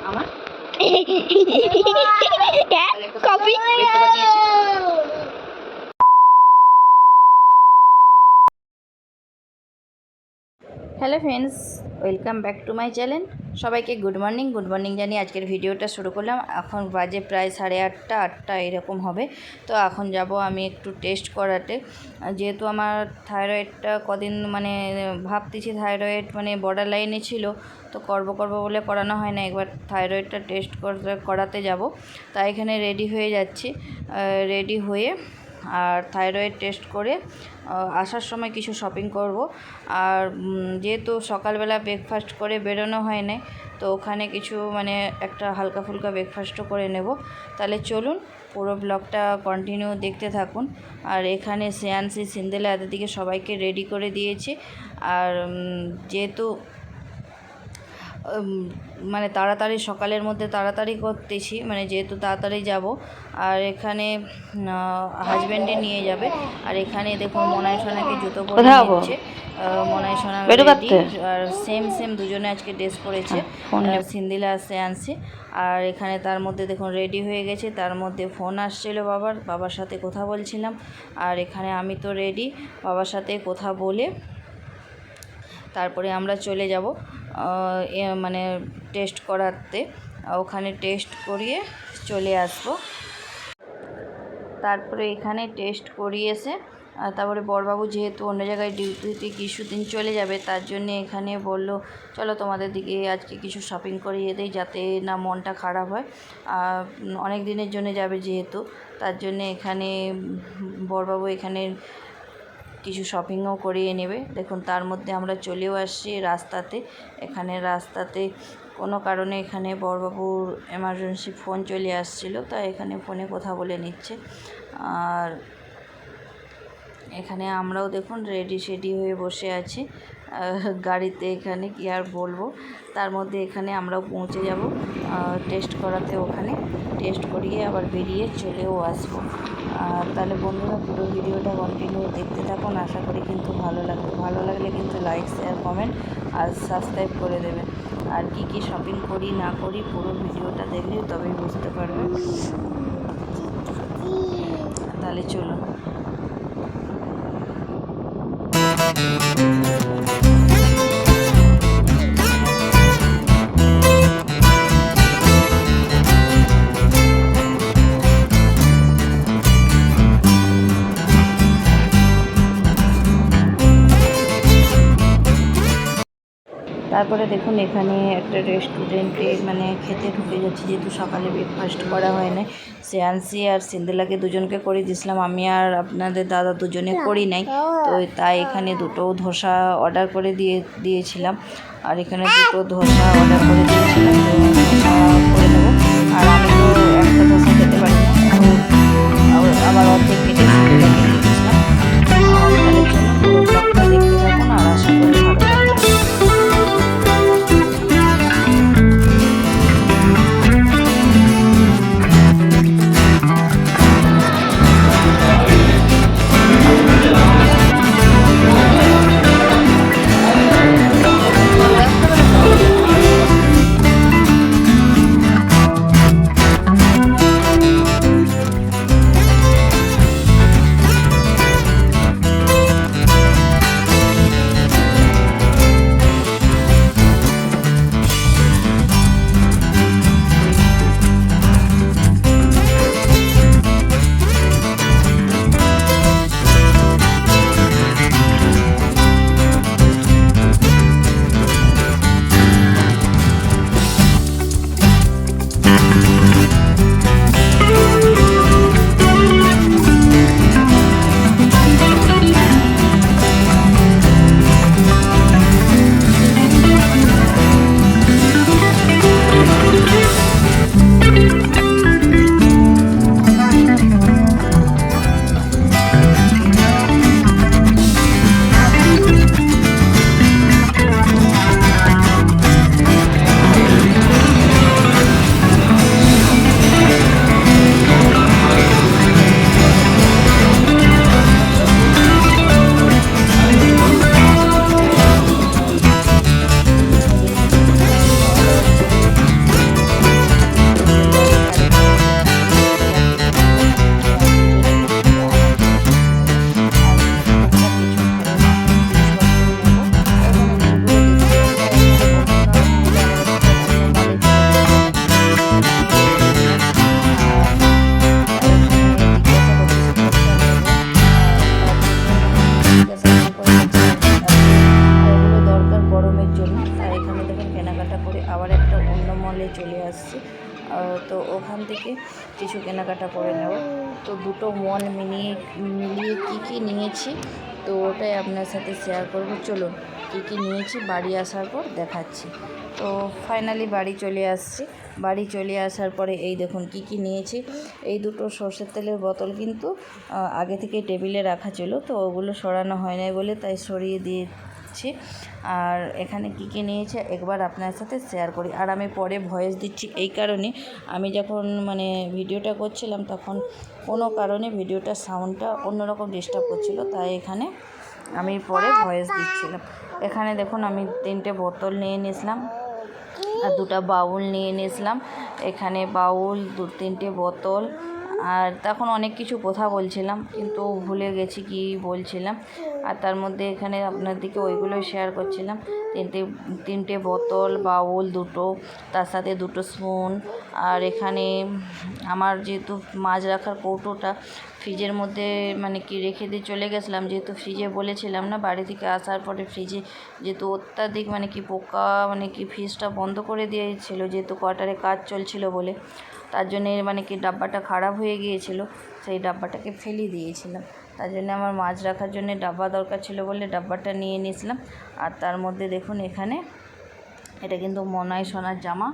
আমার coffee hello friends, welcome back to my channel. সবাইকে good morning জানিয়ে আজকের ভিডিওটা শুরু করলাম। এখন বাজে প্রায় 8:30 এরকম হবে। তো এখন যাব আমি একটু টেস্ট করাতে, যেহেতু আমার থাইরয়েডটা কদিন মানে ভাবতেছি থাইরয়েড মানে বর্ডার লাইনে ছিল, তো করব বলে করানো হয় না। একবার থাইরয়েডটা টেস্ট করাতে যাব, তাই এখানে রেডি হয়ে যাচ্ছি। রেডি হয়ে আর থাইরয়েড টেস্ট করে আসার সময় কিছু শপিং করব। আর যেহেতু সকালবেলা ব্রেকফাস্ট করে বেরোনো হয় না, তো ওখানে কিছু মানে একটা হালকা ফুলকা ব্রেকফাস্টও করে নেব। তাহলে চলুন পুরো ব্লগটা কন্টিনিউ দেখতে থাকুন। আর এখানে শ্রেয়াংশী, সিন্দেলা এদের দিকে সবাইকে রেডি করে দিয়েছি। আর যেহেতু মানে তাড়াতাড়ি সকালের মধ্যে তাড়াতাড়ি করতেছি, মানে যেহেতু তাড়াতাড়ি যাব। আর এখানে হাজব্যান্ডে নিয়ে যাবে। আর এখানে দেখুন মনাই সোনাকে জুতো পরে নিচ্ছে। মনাই সোনা আর সেম দুজনে আজকে ড্রেস পরেছে, সিন্দিলা আর শ্রেয়াংশী। আর এখানে তার মধ্যে দেখুন রেডি হয়ে গেছে, তার মধ্যে ফোন আসছিল বাবার সাথে কথা বলছিলাম। আর এখানে আমি তো রেডি, বাবার সাথে কথা বলে তারপরে আমরা চলে যাব মানে টেস্ট করাতে। ওখানে টেস্ট করিয়ে চলে আসব। তারপরে এখানে টেস্ট করিয়েছে। তারপরে বড়বাবু যেহেতু অন্য জায়গায় ডিউটিতে কিছুদিন চলে যাবে, তার জন্য এখানে বলল চলো তোমাদের দিকে আজকে কিছু শপিং করিয়ে দেই, যাতে না মনটা খারাপ হয়। অনেক দিনের জন্য যাবে যেহেতু, তার জন্য এখানে বড়বাবু এখানে কিছু শপিংও করিয়ে নেবে। দেখুন তার মধ্যে আমরা চলেও আসছি রাস্তাতে। এখানে রাস্তাতে কোনো কারণে এখানে বড়বাবুর এমার্জেন্সি ফোন চলে আসছিল, তাই এখানে ফোনে কথা বলে নিচ্ছে। আর এখানে আমরাও দেখুন রেডি হয়ে বসে আছি গাড়িতে। এখানে কি আর বলবো, তার মধ্যে এখানে আমরাও পৌঁছে যাব টেস্ট করাতে। ওখানে টেস্ট করিয়ে আবার বেরিয়ে চলেও আসবো। তাহলে বন্ধুরা পুরো ভিডিওটা কন্টিনিউ দেখতে থাকুন। আশা করি কিন্তু ভালো লাগলে কিন্তু লাইক, শেয়ার, কমেন্ট আর সাবস্ক্রাইব করে দেবেন। আর কি শপিং করি না করি পুরো ভিডিওটা দেখলে তবেই বুঝতে পারবেন। তাহলে চলুন। তারপরে দেখুন এখানে একটা রেস্টুরেন্টে মানে খেতে ঢুকে যাচ্ছি, যেহেতু সকালে ব্রেকফাস্ট করা হয় না। শ্রেয়াংশী আর সিন্দেলাকে দুজনকে করে দিয়েছিলাম, আমি আর আপনাদের দাদা দুজনে করি নাই। তো তাই এখানে দুটো ধোসা অর্ডার করে দিয়েছিলাম। আর এখানে দুটো ধোসা অর্ডার করে দিয়েছিলাম, ধোসা করে নেবো। আর আমি তো একটা ধোসা খেতে পারি না, আবার অর্ধেক কেটে সিন্দেলাকে দিয়ে দিয়েছিলাম। তাহলে চলুন পুরো ব্লগটা দেখতে থাকুন, আর আশা করি ভালো লাগবে। চলে আসছি। তো ওখান থেকে কিছু কেনাকাটা করে নেব। তো দুটো মল মিলিয়ে কী নিয়েছি তো ওটাই আপনার সাথে শেয়ার করব। চলুন কী নিয়েছি বাড়ি আসার পর দেখাচ্ছি। তো ফাইনালি বাড়ি চলে আসছি। বাড়ি চলে আসার পরে এই দেখুন কী নিয়েছি। এই দুটো সর্ষের তেলের বোতল কিন্তু আগে থেকে টেবিলে রাখা ছিল, তো ওগুলো সরানো হয় নাই বলে তাই সরিয়ে দিয়েছি। আর এখানে কী নিয়েছি একবার আপনার সাথে শেয়ার করি। আর আমি পরে ভয়েস দিচ্ছি এই কারণে, আমি যখন মানে ভিডিওটা করছিলাম তখন কোনো কারণে ভিডিওটার সাউন্ডটা অন্যরকম ডিস্টার্ব করছিল, তাই এখানে আমি পরে ভয়েস দিচ্ছিলাম। এখানে দেখুন আমি 3টে বোতল নিয়ে নিয়েছিলাম আর 2টা বাউল নিয়ে নিয়েছিলাম। এখানে বাউল 3টে বোতল আর তখন অনেক কিছু কথা বলছিলাম কিন্তু ভুলে গেছি কি বলছিলাম। আর তার মধ্যে এখানে আপনাদেরকে ওইগুলোই শেয়ার করছিলাম। 3টে বোতল, বাউল 2টো, তার সাথে 2টো স্পুন। আর এখানে আমার যেহেতু মাছ রাখার কৌটোটা ফ্রিজের মধ্যে মানে কি রেখে দিয়ে চলে গেছিলাম, যেহেতু ফ্রিজে বলেছিলাম না বাড়ি থেকে আসার পরে ফ্রিজে যেহেতু অত্যাধিক মানে কি পোকা মানে কি ফ্রিজটা বন্ধ করে দিয়েছিল যেহেতু কোয়ার্টারে কাজ চলছিল বলে, তার জন্যে মানে কি ডাব্বাটা খারাপ হয়ে গিয়েছিল, সেই ডাব্বাটাকে ফেলে দিয়েছিলাম। তার জন্য আমার মাছ রাখার জন্য ডাব্বা দরকার ছিল বলে ডাব্বাটা নিয়ে নিয়েছিলাম। আর তার মধ্যে দেখুন এখানে এটা কিন্তু মনাই সোনার জামা।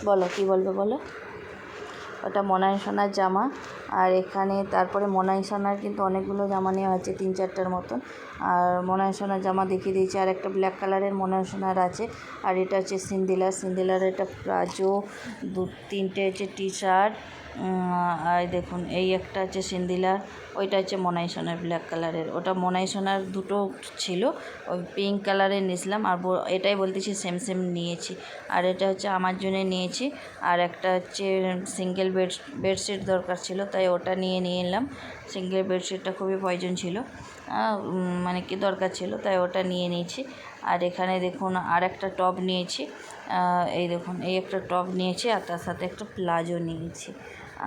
বলো কি বলবে বলো। ওটা মনাই সোনার জামা। আর এখানে তারপরে মনাই সোনার কিন্তু অনেকগুলো জামা নেওয়া হচ্ছে 3-4টার মতন। আর মনাই সোনার জামা দেখিয়ে দিয়েছি। আর একটা ব্ল্যাক কালারের মনাই সোনার আছে। আর এটা হচ্ছে সিন্দিলার এটা প্লাজো, 3টে হচ্ছে টি শার্ট। আর দেখুন এই একটা হচ্ছে সিন্দিলার, ওইটা হচ্ছে মনাই সোনার ব্ল্যাক কালারের। ওটা মনাই সোনার 2টো ছিল, ওই পিঙ্ক কালারের নিয়েছিলাম। আর এটাই বলতেছি সেম নিয়েছি। আর এটা হচ্ছে আমার জন্য নিয়েছি। আর একটা হচ্ছে সিঙ্গেল বেডশিট দরকার ছিল তাই ওটা নিয়ে এলাম। সিঙ্গেল বেডশিটটা খুবই প্রয়োজন ছিল, মানে কি দরকার ছিল তাই ওটা নিয়ে নিয়েছি। আর এখানে দেখুন আর একটা টপ নিয়েছি। এই দেখুন এই একটা টপ নিয়েছি আর তার সাথে একটা প্লাজো নিয়েছি।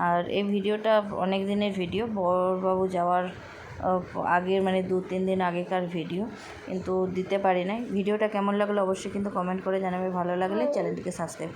আর এই ভিডিওটা অনেক দিনের ভিডিও, বড়বাবু যাওয়ার আগের মানে 2-3 দিন আগেকার ভিডিও, কিন্তু দিতে পারি নাই। ভিডিওটা কেমন লাগলো অবশ্যই কিন্তু কমেন্ট করে জানাবে। ভালো লাগলে চ্যানেলটিকে সাবস্ক্রাইব